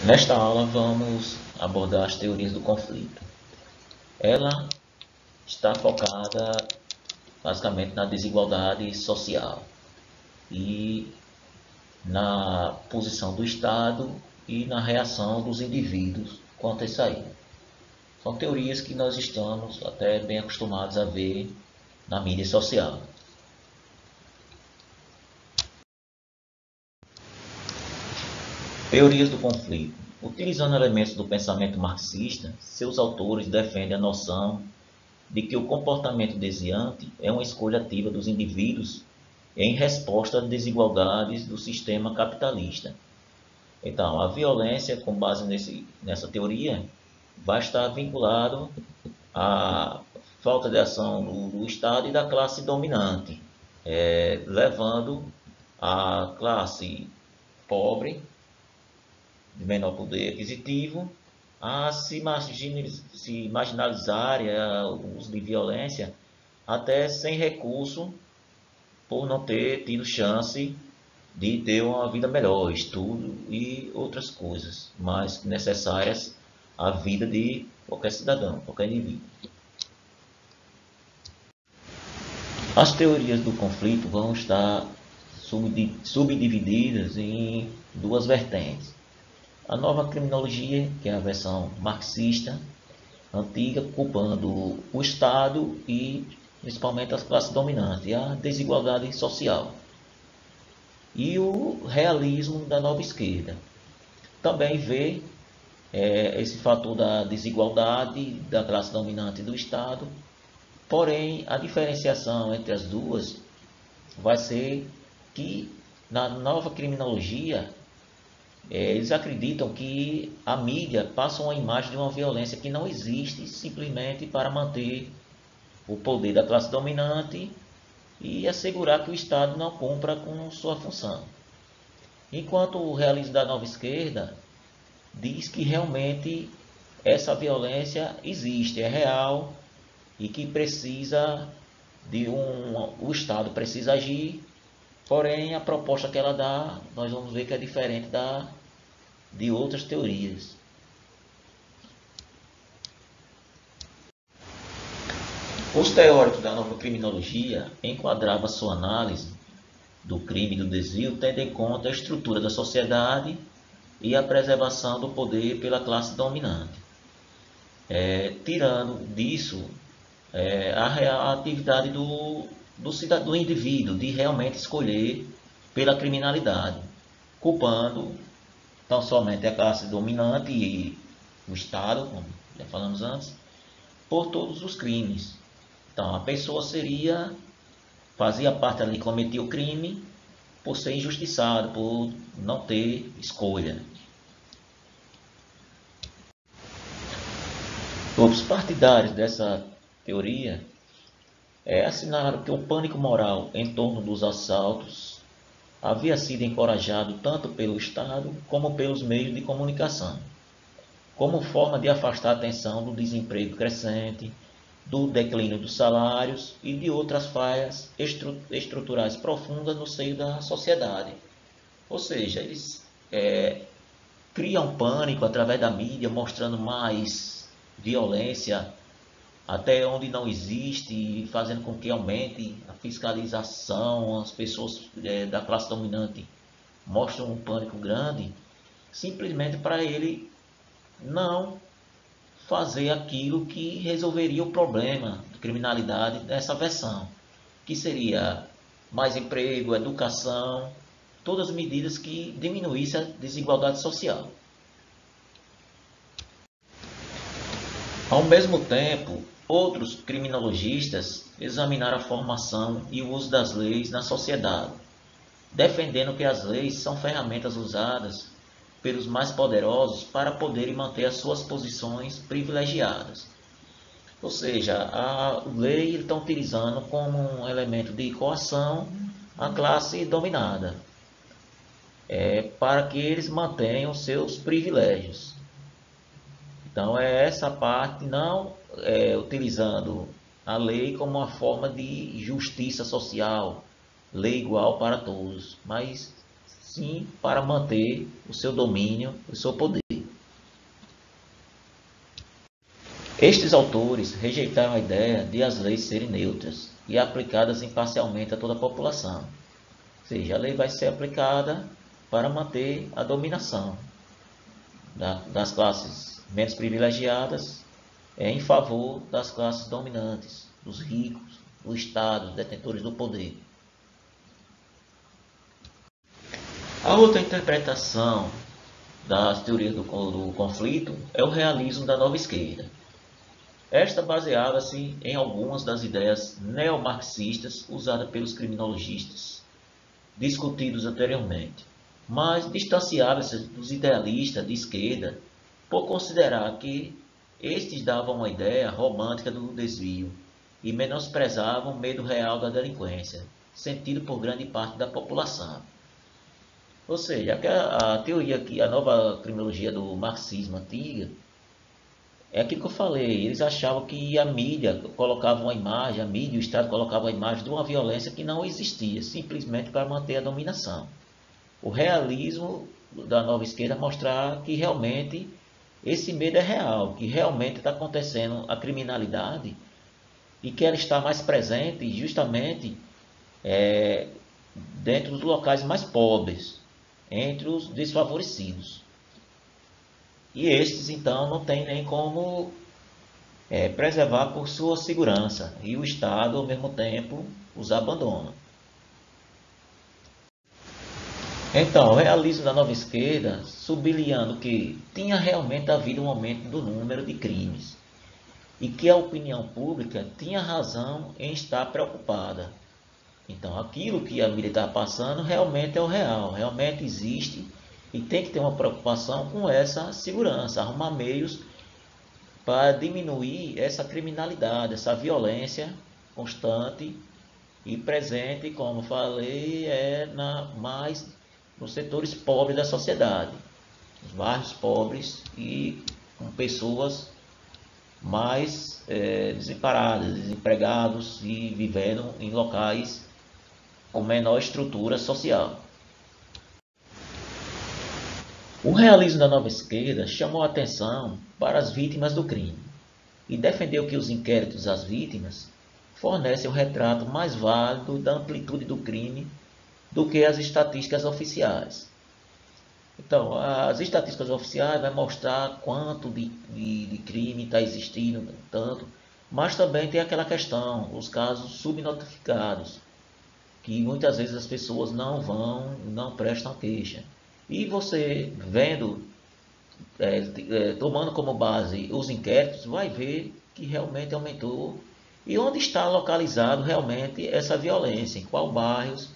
Nesta aula vamos abordar as teorias do conflito. Ela está focada basicamente na desigualdade social e na posição do Estado e na reação dos indivíduos quanto a isso aí. São teorias que nós estamos até bem acostumados a ver na mídia social. Teorias do conflito. Utilizando elementos do pensamento marxista, seus autores defendem a noção de que o comportamento desviante é uma escolha ativa dos indivíduos em resposta às desigualdades do sistema capitalista. Então, a violência, com base nessa teoria, vai estar vinculado à falta de ação do Estado e da classe dominante, levando a classe pobre, de menor poder aquisitivo, a se marginalizarem, o uso de violência, até sem recurso, por não ter tido chance de ter uma vida melhor, estudo e outras coisas mais necessárias à vida de qualquer cidadão, qualquer indivíduo. As teorias do conflito vão estar subdivididas em duas vertentes. A nova criminologia, que é a versão marxista, antiga, culpando o Estado e principalmente as classes dominantes, e a desigualdade social. E o realismo da nova esquerda. Também vê esse fator da desigualdade da classe dominante e do Estado, porém a diferenciação entre as duas vai ser que na nova criminologia eles acreditam que a mídia passa uma imagem de uma violência que não existe simplesmente para manter o poder da classe dominante e assegurar que o Estado não cumpra com sua função. Enquanto o realismo da nova esquerda diz que realmente essa violência existe, é real e que precisa o Estado precisa agir. Porém, a proposta que ela dá, nós vamos ver que é diferente de outras teorias. Os teóricos da nova criminologia enquadravam sua análise do crime e do desvio tendo em conta a estrutura da sociedade e a preservação do poder pela classe dominante. Tirando disso a atividade do indivíduo de realmente escolher pela criminalidade, culpando tão somente a classe dominante e o Estado, como já falamos antes, por todos os crimes. Então, a pessoa fazia parte ali, cometia o crime por ser injustiçado, por não ter escolha. Os partidários dessa teoria assinaram que o pânico moral em torno dos assaltos havia sido encorajado tanto pelo Estado como pelos meios de comunicação, como forma de afastar a atenção do desemprego crescente, do declínio dos salários e de outras falhas estruturais profundas no seio da sociedade. Ou seja, eles criam pânico através da mídia, mostrando mais violência até onde não existe, fazendo com que aumente a fiscalização, as pessoas da classe dominante mostram um pânico grande, simplesmente para ele não fazer aquilo que resolveria o problema de criminalidade dessa versão, que seria mais emprego, educação, todas as medidas que diminuíssem a desigualdade social. Ao mesmo tempo, outros criminologistas examinaram a formação e o uso das leis na sociedade, defendendo que as leis são ferramentas usadas pelos mais poderosos para poderem manter as suas posições privilegiadas. Ou seja, a lei estão utilizando como um elemento de coação a classe dominada, para que eles mantenham seus privilégios. Então, essa parte não utilizando a lei como uma forma de justiça social, lei igual para todos, mas sim para manter o seu domínio, o seu poder. Estes autores rejeitaram a ideia de as leis serem neutras e aplicadas imparcialmente a toda a população. Ou seja, a lei vai ser aplicada para manter a dominação das classes menos privilegiadas em favor das classes dominantes, dos ricos, do Estado, dos detentores do poder. A outra interpretação das teorias do conflito é o realismo da nova esquerda. Esta baseava-se em algumas das ideias neomarxistas usadas pelos criminologistas, discutidos anteriormente, mas distanciava-se dos idealistas de esquerda por considerar que estes davam uma ideia romântica do desvio e menosprezavam o medo real da delinquência, sentido por grande parte da população. Ou seja, a teoria que a nova criminologia do marxismo antiga é aquilo que eu falei. Eles achavam que a mídia colocava uma imagem, a mídia e o Estado colocavam a imagem de uma violência que não existia, simplesmente para manter a dominação. O realismo da nova esquerda é mostrar que realmente esse medo é real, que realmente está acontecendo a criminalidade e que ela está mais presente justamente dentro dos locais mais pobres, entre os desfavorecidos. E estes, então, não tem nem como preservar por sua segurança. E o Estado, ao mesmo tempo, os abandona. Então, o realismo da nova esquerda, sublinhando que tinha realmente havido um aumento do número de crimes e que a opinião pública tinha razão em estar preocupada. Então, aquilo que a mídia está passando realmente é o real, realmente existe e tem que ter uma preocupação com essa segurança, arrumar meios para diminuir essa criminalidade, essa violência constante e presente, como falei, mais nos setores pobres da sociedade, nos bairros pobres e com pessoas mais desamparadas, desempregados e vivendo em locais com menor estrutura social. O realismo da nova esquerda chamou a atenção para as vítimas do crime e defendeu que os inquéritos às vítimas fornecem um retrato mais válido da amplitude do crime do que as estatísticas oficiais. Então, as estatísticas oficiais vão mostrar quanto de crime está existindo, tanto, mas também tem aquela questão, os casos subnotificados, que muitas vezes as pessoas não prestam queixa. E você vendo, tomando como base os inquéritos, vai ver que realmente aumentou. E onde está localizado realmente essa violência, em qual bairros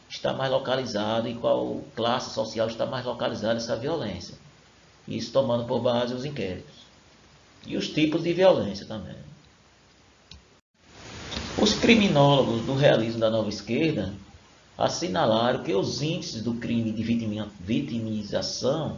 está mais localizado, em qual classe social está mais localizada essa violência. Isso tomando por base os inquéritos. E os tipos de violência também. Os criminólogos do realismo da nova esquerda assinalaram que os índices do crime de vitimização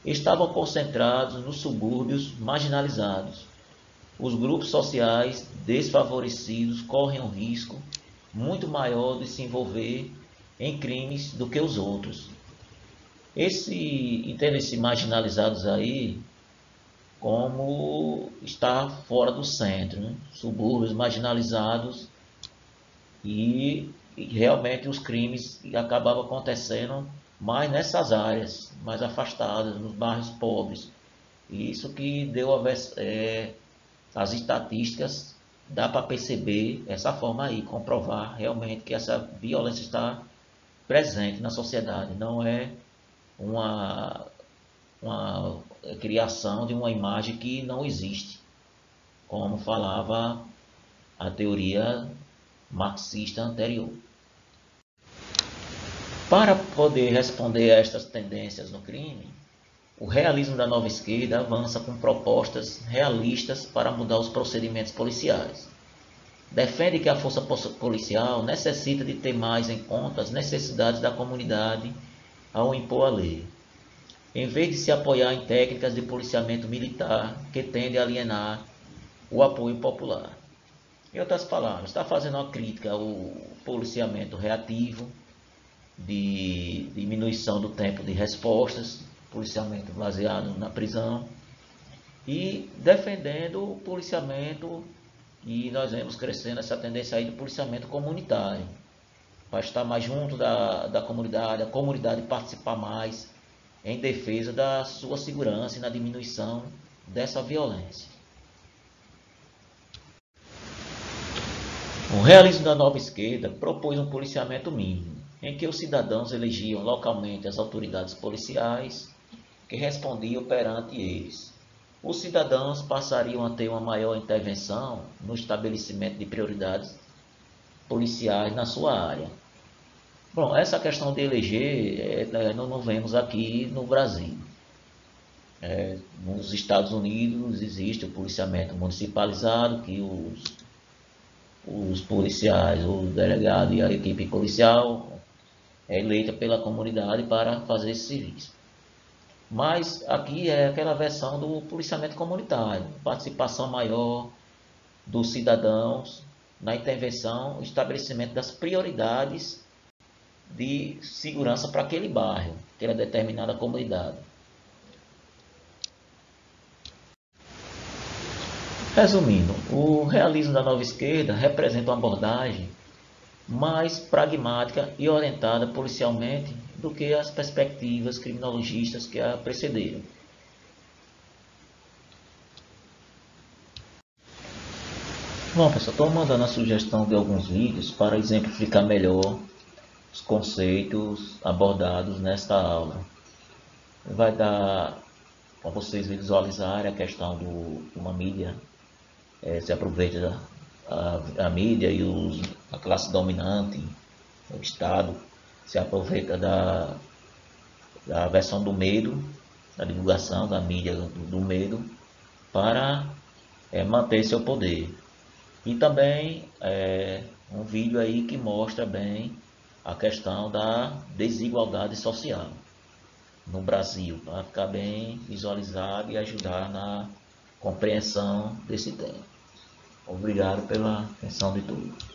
estavam concentrados nos subúrbios marginalizados. Os grupos sociais desfavorecidos correm um risco muito maior de se envolver em crimes do que os outros. Entendem-se marginalizados aí como estar fora do centro, né? Subúrbios marginalizados e realmente os crimes acabavam acontecendo mais nessas áreas, mais afastadas, nos bairros pobres. Isso que deu as estatísticas, dá para perceber essa forma aí, comprovar realmente que essa violência está presente na sociedade, não é uma criação de uma imagem que não existe, como falava a teoria marxista anterior. Para poder responder a estas tendências no crime, o realismo da nova esquerda avança com propostas realistas para mudar os procedimentos policiais. Defende que a força policial necessita de ter mais em conta as necessidades da comunidade ao impor a lei, em vez de se apoiar em técnicas de policiamento militar que tendem a alienar o apoio popular. Em outras palavras, está fazendo uma crítica ao policiamento reativo, de diminuição do tempo de respostas, policiamento baseado na prisão, e defendendo o policiamento, e nós vemos crescendo essa tendência aí do policiamento comunitário, para estar mais junto da comunidade, a comunidade participar mais em defesa da sua segurança e na diminuição dessa violência. O realismo da nova esquerda propôs um policiamento mínimo, em que os cidadãos elegiam localmente as autoridades policiais que respondiam perante eles. Os cidadãos passariam a ter uma maior intervenção no estabelecimento de prioridades policiais na sua área. Bom, essa questão de eleger não vemos aqui no Brasil. Nos Estados Unidos existe o policiamento municipalizado, que os policiais, o delegado e a equipe policial é eleita pela comunidade para fazer esse serviço. Mas aqui é aquela versão do policiamento comunitário, participação maior dos cidadãos na intervenção, estabelecimento das prioridades de segurança para aquele bairro, aquela determinada comunidade. Resumindo, o realismo da nova esquerda representa uma abordagem mais pragmática e orientada policialmente do que as perspectivas criminologistas que a precederam. Bom, pessoal, estou mandando a sugestão de alguns vídeos para exemplificar melhor os conceitos abordados nesta aula. Vai dar para vocês visualizarem a questão de uma mídia, se aproveita a mídia e a classe dominante, o Estado, se aproveita da versão do medo, da divulgação da mídia do medo, para manter seu poder. E também um vídeo aí que mostra bem a questão da desigualdade social no Brasil, para ficar bem visualizado e ajudar na compreensão desse tema. Obrigado pela atenção de todos.